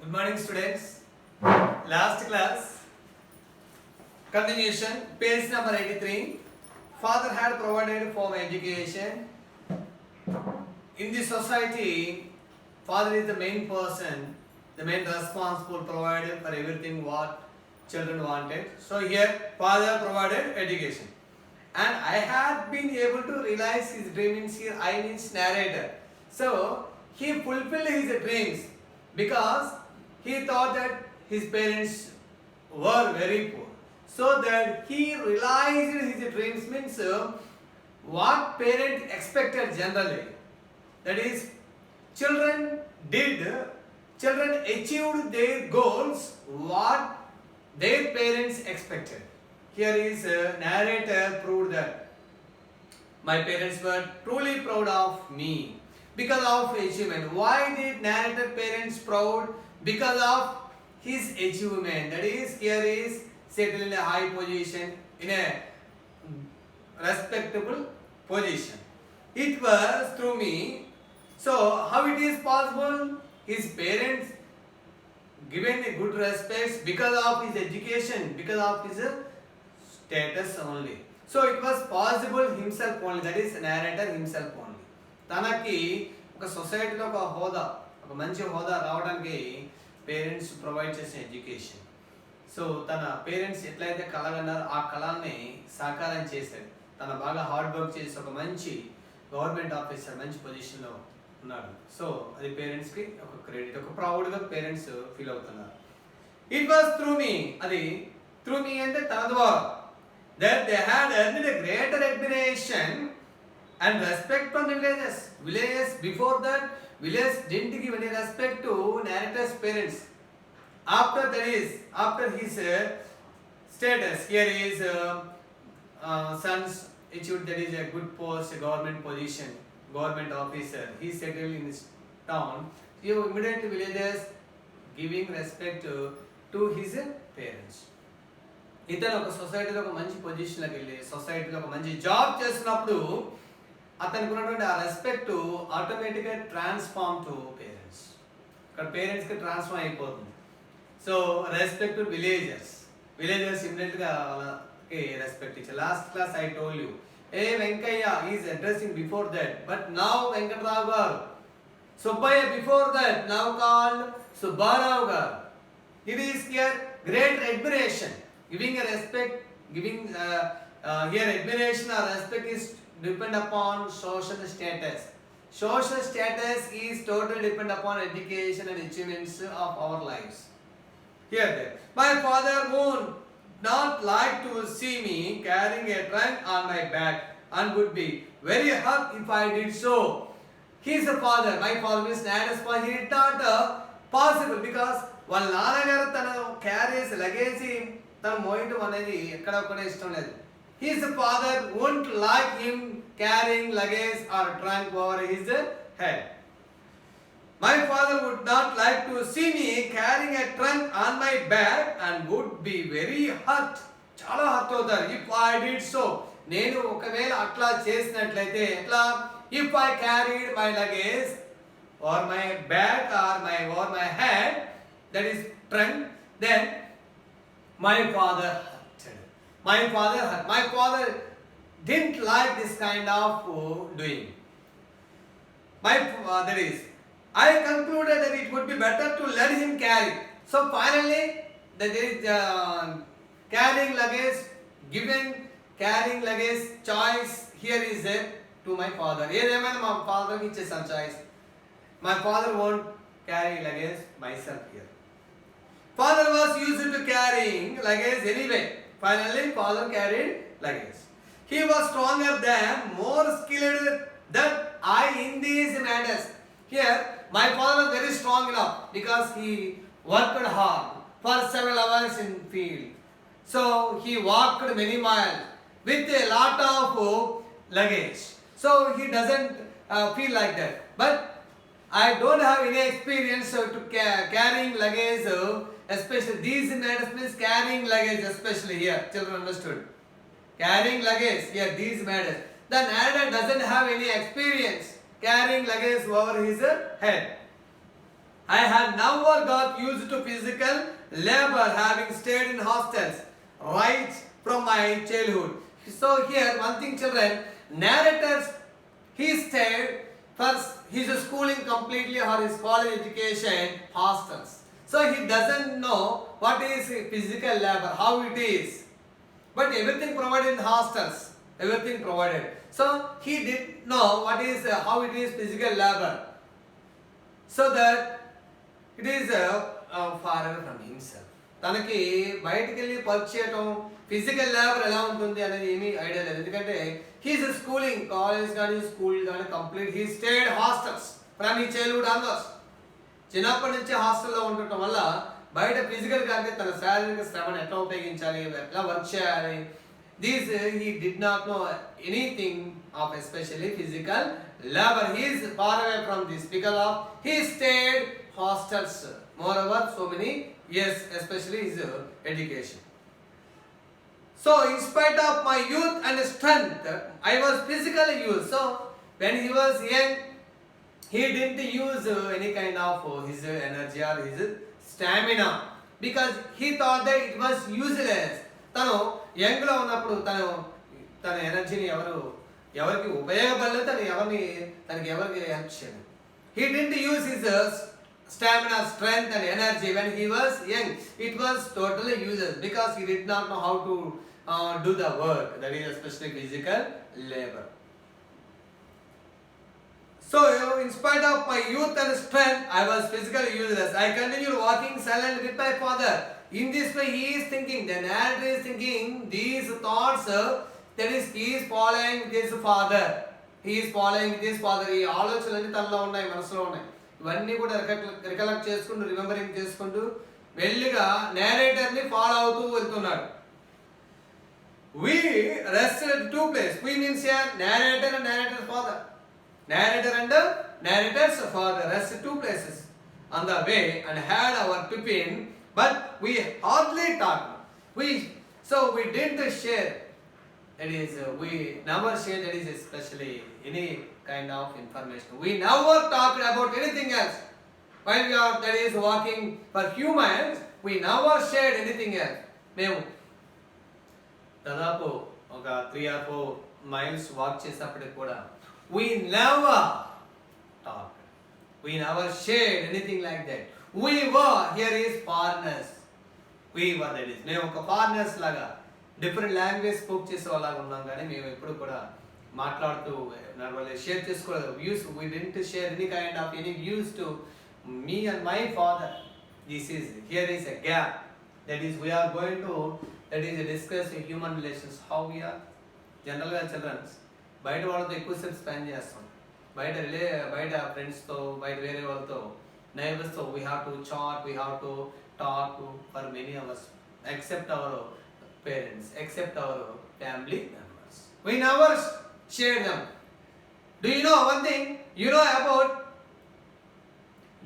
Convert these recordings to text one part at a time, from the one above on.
Good morning, students. Last class, continuation, page number 83. Father had provided for my education. In the society, father is the main person, the main responsible provider for everything what children wanted. So here, father provided education. And I had been able to realize his dream means here I means narrator. So he fulfilled his dreams because he thought that his parents were very poor. So that he realized his dreams means what parents expected generally. That is, children achieved their goals what their parents expected. Here is a narrator proved that my parents were truly proud of me because of achievement. Why did narrator parents proud? Because of his achievement. That is, here is settled in a high position, in a respectable position. It was through me. So how it is possible? His parents given a good respect because of his education, because of his status only. So it was possible himself only, that is narrator himself only. తనకి ఒక సొసైటీలో ఒక హోదా, ఒక మంచి హోదా రావడానికి parents provide చేసిన ఎడ్యుకేషన్. సో తన పేరెంట్స్ ఎట్లయితే కలగన్నారో ఆ కళాన్ని సాకారం చేశాడు. తన బాగా హార్డ్ వర్క్ చేసి ఒక మంచి గవర్నమెంట్ ఆఫీసర్ మంచి పొజిషన్లో ఉన్నాడు. సో అది పేరెంట్స్కి ఒక క్రెడిట్, ఒక ప్రౌడ్గా పేరెంట్స్ ఫీల్ అవుతున్నారు. ఇట్ వాస్ త్రూ మీ, అది త్రూ మీ అంటే తన ద్వారా. That they had earned a greater admiration and respect from the villages. Villages before that, village didn't give any respect to narrator's parents. After that is, after his status, here is son's achieved that is a good post, a government position, government officer. He settled in his town. So immediate villagers giving respect to his parents. ఇతను ఒక సొసైటీలో ఒక మంచి పొజిషన్లోకి వెళ్ళి సొసైటీలో ఒక మంచి job చేసినప్పుడు అతనికి ఉన్నటువంటి ఆ రెస్పెక్ట్ ఆటోమేటిక్గా ట్రాన్స్ఫార్మ్ టు పేరెంట్స్. ఇక్కడ పేరెంట్స్కి ట్రాన్స్ఫార్మ్ అయిపోతుంది. సో రెస్పెక్ట్ టు విలేజర్స్ ఇమ్మీడియట్గా వాళ్ళకి రెస్పెక్ట్ ఇచ్చారు. Last class I told you Venkayya is addressing before that, but now Venkatarao గారు. Subbayya before that, now called Subbarao గారు. It is here great admiration. Giving a respect, giving here admiration or respect is depend upon social status. Social status is totally depend upon education and achievements of our lives. Here there. My father would not like to see me carrying a trunk on my back and would be very hurt if I did so. He is a father. My father is not as father. He did not possible because వాళ్ళ నాన్నగారు తన carries luggage తను మోయటం అనేది ఎక్కడ కూడా ఇష్టం లేదు. His father won't like him carrying luggage or trunk over his head. My father would not like to see me carrying a trunk on my back and would be very hurt. చాలా hurt అవుతారు. If I did so, నేను ఒకవేళ అట్లా చేసినట్లయితే ఎట్లా? If I carried my luggage or my back or my head, that is trunk, then my father hurt. My father didn't like this kind of doing. That is, I concluded that it would be better to let him carry. So finally, there is carrying luggage, given carrying luggage choice here is there to my father. ఏదేమైనా మా ఫాదర్కి ఇచ్చేసాను choice. My father won't carry luggage myself here. Father was used to carrying luggage anyway. Finally, father carried luggage. He was stronger than, more skilled than I in these matters. Here, my father was very strong enough because he worked hard for several hours in field. So he walked many miles with a lot of luggage. So he doesn't feel like that. But I don't have any experience to carrying luggage. Especially these matters means carrying luggage, especially here. Children understood. Carrying luggage here, these matters. The narrator doesn't have any experience carrying luggage over his head. I had never got used to physical labor, having stayed in hostels right from my childhood. So here, one thing, children, narrators, he stayed for his schooling completely or his college education hostels. So he doesn't know what is physical labor, how it is. But everything provided in hostels, everything provided. So he did know what is how it is physical labor. So that it is far away from himself. తనకి బయటికి వెళ్ళి work చేయటం physical labour ఎలా ఉంటుంది అనేది ఏమీ idea లేదు. ఎందుకంటే హీస్ స్కూలింగ్ కాలేజ్ కానీ స్కూల్ కానీ complete he stayed hostels from he childhood onwards. చిన్నప్పటి నుంచి హాస్టల్లో ఉండటం వల్ల బయట ఫిజికల్ గా అంటే తన శారీరక శ్రమను ఎట్లా ఉపయోగించాలి, ఎట్లా వర్క్ చేయాలి, these he did not know anything of especially physical labor. He is far away from this because of he stayed hostels. Moreover, so many years, especially his education. So, in spite of my youth and strength, I was physically used. So, when he was young, he didn't use any kind of his energy or his stamina because he thought that it was useless. తను young లో ఉన్నప్పుడు తన ఎనర్జీని ఎవరికి ఉపయోగపడలేదు, తనకి ఎవరికి help చేయలేదు. He didn't use his stamina, strength and energy when he was young. It was totally useless because he did not know how to do the work, that is especially physical labor. So in spite of my youth and strength, I was physically useless. I continued walking silently with my father. In this way he is thinking, the narrator is thinking these thoughts, that is he is following with his father. He is following with his father. ఈ ఆలోచనలన్నీ తనలో ఉన్నాయి, మనసులో ఉన్నాయి. ఇవన్నీ కూడా recollect చేసుకుంటూ remembering చేసుకుంటూ వెళ్ళిగా నేరేటర్ ని ఫాలో అవుతూ వెళ్తున్నాడు. We rested at two places. We means here narrator and narrator's father. Narrator and narrator's father rested two places on the way and had our tiffin, but we hardly talked. We didn't share. That is, we never share, that is especially any kind of information. We never talked about anything else. While we are, that is, walking for humans, we never shared anything else. మేము దాదాపు ఒక 3 or 4 miles walk చేసేప్పటికి కూడా we never talked. We never shared anything like that. We were, here is foreigners. We were, that is, మేము ఒక foreigners లాగా different language spoke చేసే వాళ్ళగా ఉన్నాం, కానీ మేము ఎప్పుడు కూడా మాట్లాడుతూ షేర్ చేసుకోలేదు. Views we didn't share any kind of any views to me and my father. This is here is a gap. That is we are going to that is discuss human relations, how we are జనరల్గా children's బయట వాళ్ళతో ఎక్కువసేపు spend చేస్తాం, బయట ఫ్రెండ్స్తో, బయట వేరే వాళ్ళతో, నైబర్స్తో we have to chat, we have to talk for many hours except our parents, except our family members. We never share them. Do you know one thing? You know about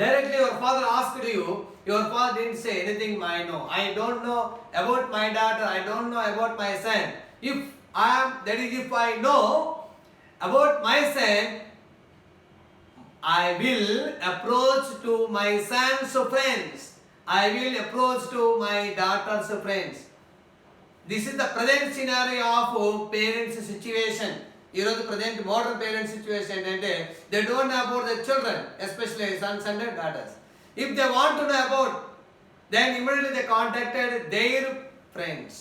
directly your father asked you, your father didn't say anything, I know. I don't know about my daughter, I don't know about my son. If I know about my son, I will approach to my son's friends. I will approach to my daughter's friends. This is the present scenario of parents situation. ఈరోజు present modern parents situation ఏంటంటే they don't know about the children, especially sons and daughters. If they want to know about, then immediately they contacted their friends.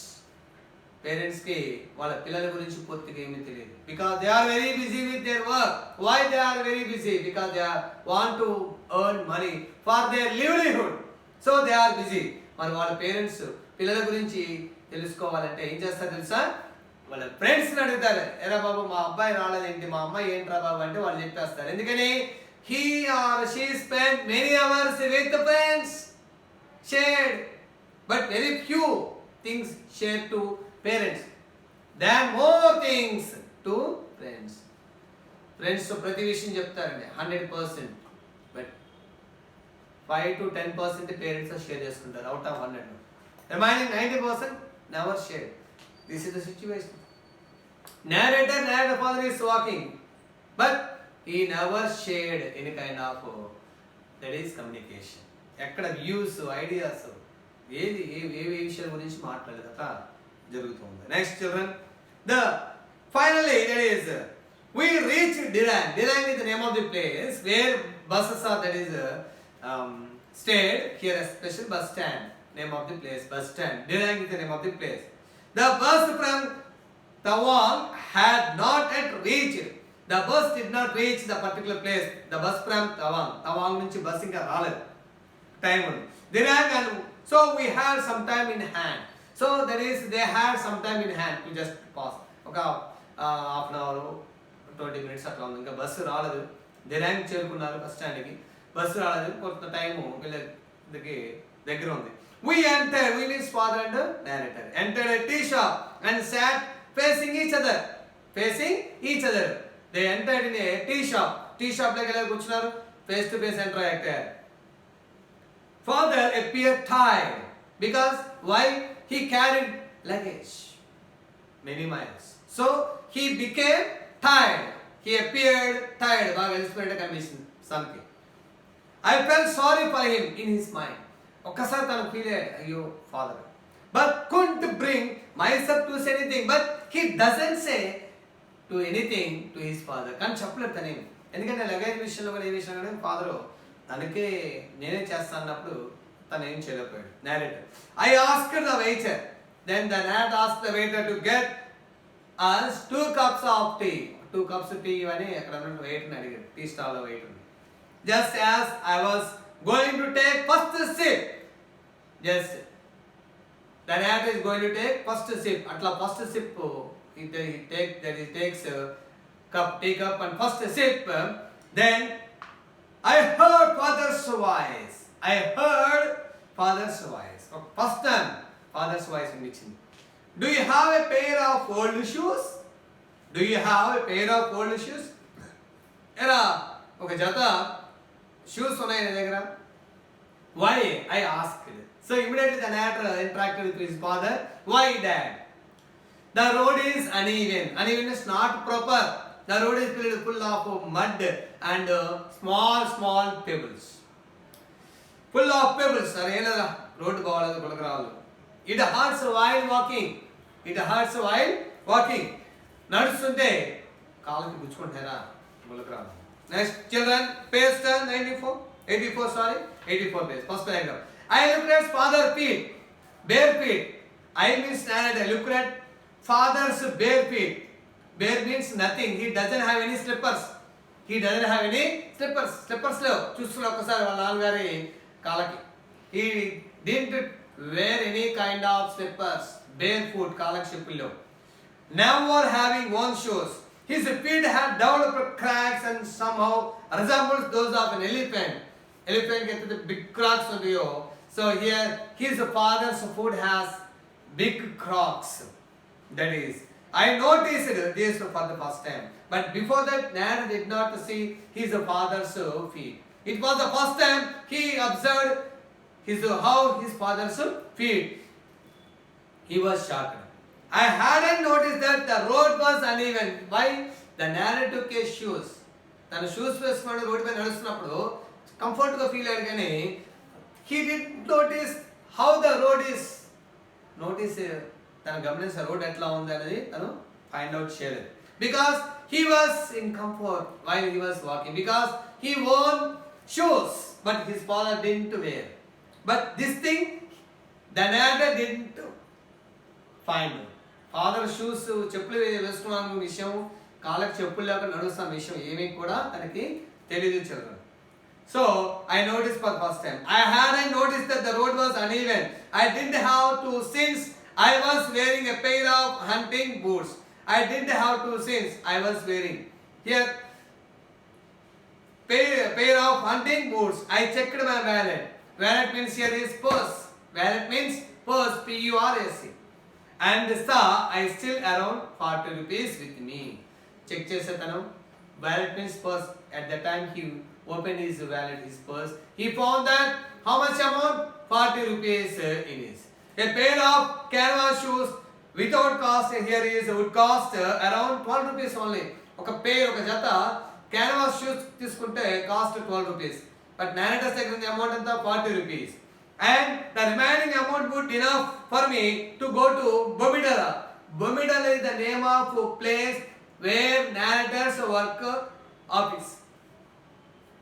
పేరెంట్స్కి వాళ్ళ పిల్లల గురించి పూర్తిగా ఏమీ తెలియదు, because they are very busy with their work. Why they are very busy? Because they want to earn money for their livelihood. So they are busy. మరి వాళ్ళ parents పిల్లల గురించి తెలుసుకోవాలంటే ఏం చేస్తారు తెలుసా? వాళ్ళ ఫ్రెండ్స్ని అడుగుతారు, ఎరా బాబు మా అబ్బాయి రాలేదేంటి, మా అమ్మాయి ఏంట్రా బాబు అంటే వాళ్ళు చెప్పేస్తారు. ఎందుకని? he or she spent many hours with the friends, shared, but very few things shared to parents, than more things to friends. Friends ప్రతి విషయం చెప్తారండి 100%, బట్ 5 to 10% పేరెంట్స్ షేర్ చేసుకుంటారు out of 100. Remaining 90% never shared. This is the situation. Narrator father is walking, but he never shared any kind of that is communication. ఎక్కడ views, ideas, ఏది ఏ విషయాల గురించి మాట్లాడేది అట్లా జరుగుతుంది. Next children, the finally that is we reach Dirang. Dirang is the name of the place where buses are, that is stayed. Here a special bus stand, name of the place, bus stand. Dirang is the name of the place. The bus from Tawang had not yet reached. The bus did not reach the particular place. The bus from Tawang nunchi bus inka raladu, time undi. Dirang, and so we had some time in hand. So that is they had some time in hand to just pass. Okay, half an hour 20 minutes అట్లా ఉంది. ఇంకా bus రాలేదు. దిరాంగ్ చేరుకున్నారు bus స్టాండ్కి. Bus రాలేదు, కొంత time వీళ్ళకి దగ్గర ఉంది. We entered, we means father and narrator, entered a tea shop and sat facing each other. Facing each other. They entered in a tea shop. Tea shop లోకి వెళ్ళి కూర్చున్నారు. Face to face interacted. Father appeared tired because why? He carried luggage many miles. So he became tired. He appeared tired. బాగా ఎలిసిపోయినట్టు కనిపిస్తుంది సన్కి. I felt sorry for him in his mind. ఒక్కసారి తను feel అయ్యాడు, అయ్యో father. But couldn't bring myself to say anything. But he doesn't say to anything to his father. కానీ చెప్పలేదు తనేమి. ఎందుకంటే luggage విషయంలో కూడా ఏ విషయంలో కూడా ఫాదరు తనకే నేనే చేస్తాను అన్నప్పుడు తను ఏం చేయలేకపోయాడు. Narrator. I asked the waiter. Then the narrator asked the waiter to get us 2 cups of tea. 2 cups of tea ఇవన్నీ అక్కడ ఉన్న వెయిట్ని అడిగాడు. టీ స్టాల్లో వెయిట్ ఉంది. Just as I was going to take first sip, just the narrator is going to take first sip. అట్లా first sip he takes tea cup and first sip. Then I heard father's voice. First time father's voice వినిపించింది. Do you have a pair of old shoes? ఎరా ఒక జత shoes ఉన్నాయి నీ దగ్గర? Why? I asked. So immediately the narrator interacted with his father. Why, dad? The road is uneven. Uneven is not proper. The road is full of mud and small pebbles. Full of pebbles. అరేనరా road బాగలేదు, కొలక రావాలి. It hurts while walking. నడుస్తుంటే కాళ్ళకి గుచ్చుకుంటారా, కొలక రావాలి. Next children, page turn 84 page. First paragraph. I looked at father's feet, bare feet. I means narrator. I looked at father's bare feet. Bare means nothing. He doesn't have any slippers. Slippers లో చూస్తున్నా ఒకసారి వాళ్ళ నాన్నగారి కాళ్ళకి. He didn't wear any kind of slippers. Barefoot, కాళ్ళకి చెప్పుల్లో. Never having worn shoes. His feet had developed cracks and somehow resembles those of an elephant. Elephant gets the big cracks on the So here his father's foot has big cracks. That is, I noticed this for the first time. But before that, Nan did not see his father's feet. It was the first time he observed how his father's feet. He was shocked. I hadn't noticed that the road was uneven. Why? The narrator took his shoes. తన shoes వేసుకుని road పైన నడుస్తున్నప్పుడు కంఫర్ట్గా feel అయ్యాడు, కానీ he didn't notice how the road is. తను గమనించిన road ఎట్లా ఉంది అనేది తను ఫైండ్ అవుట్ చేయలేదు. Because he was in comfort while he was walking. Because he wore shoes, but his father didn't wear. But this thing, the narrator didn't find. Father shoes, చెప్పులు వేసుకున్నాను విషయం, కాళ్ళకి చెప్పులు లేక నడుస్తున్న విషయం ఏమీ కూడా తనకి తెలియదు children. So I noticed for the first time. I hadn't noticed that the road was uneven. I didn't have to, since I was wearing a pair of hunting boots. I didn't have to, since I was wearing here pair of hunting boots. I checked my wallet. Wallet means here is purse. Wallet means purse, P-U-R-S-E. And saw I still around 40 rupees with me. Check చేసేతను. Wallet means purse. At the time he opened his wallet, his purse, he found that how much amount? 40 rupees in his. A pair of canvas shoes without cost here is would cost around 12 rupees only. ఒక జత canvas shoes తీసుకుంటే cost 12 rupees. but narrator's దగ్గర ఉంది amount ఎంత 40 rupees, and the remaining amount would enough for me to go to Bomidala. Bomidala is the name of place where narrators work office,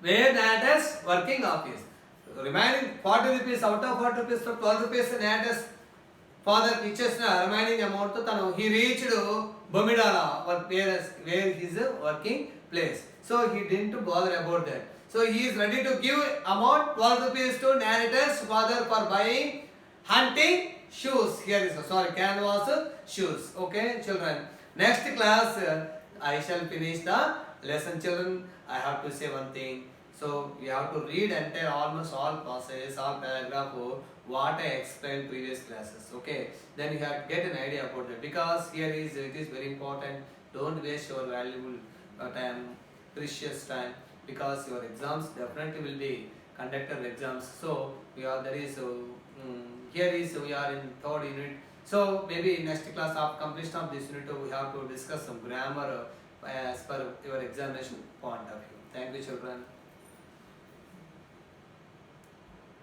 where narrators working office. Remaining 40 rupees, out of 40 rupees, so 12 rupees narrators father ఇచ్చేసిన remaining amount తను he reached Bomidala, where his working place. So he didn't bother about that. So he is ready to give amount 12 rupees to narrator's father for buying hunting shoes. Here is canvas shoes. Okay, children. Next class I shall finish the lesson, children. I have to say one thing. So you have to read entire almost all passages, all paragraph what I explained previous classes. Okay, then you have to get an idea about that, because here it is very important. Don't waste your valuable time, precious time, because your exams definitely will be conducted exams. So here we are in third unit. So maybe next class after completion of this unit we have to discuss some grammar as per your examination point of view. Thank you, children.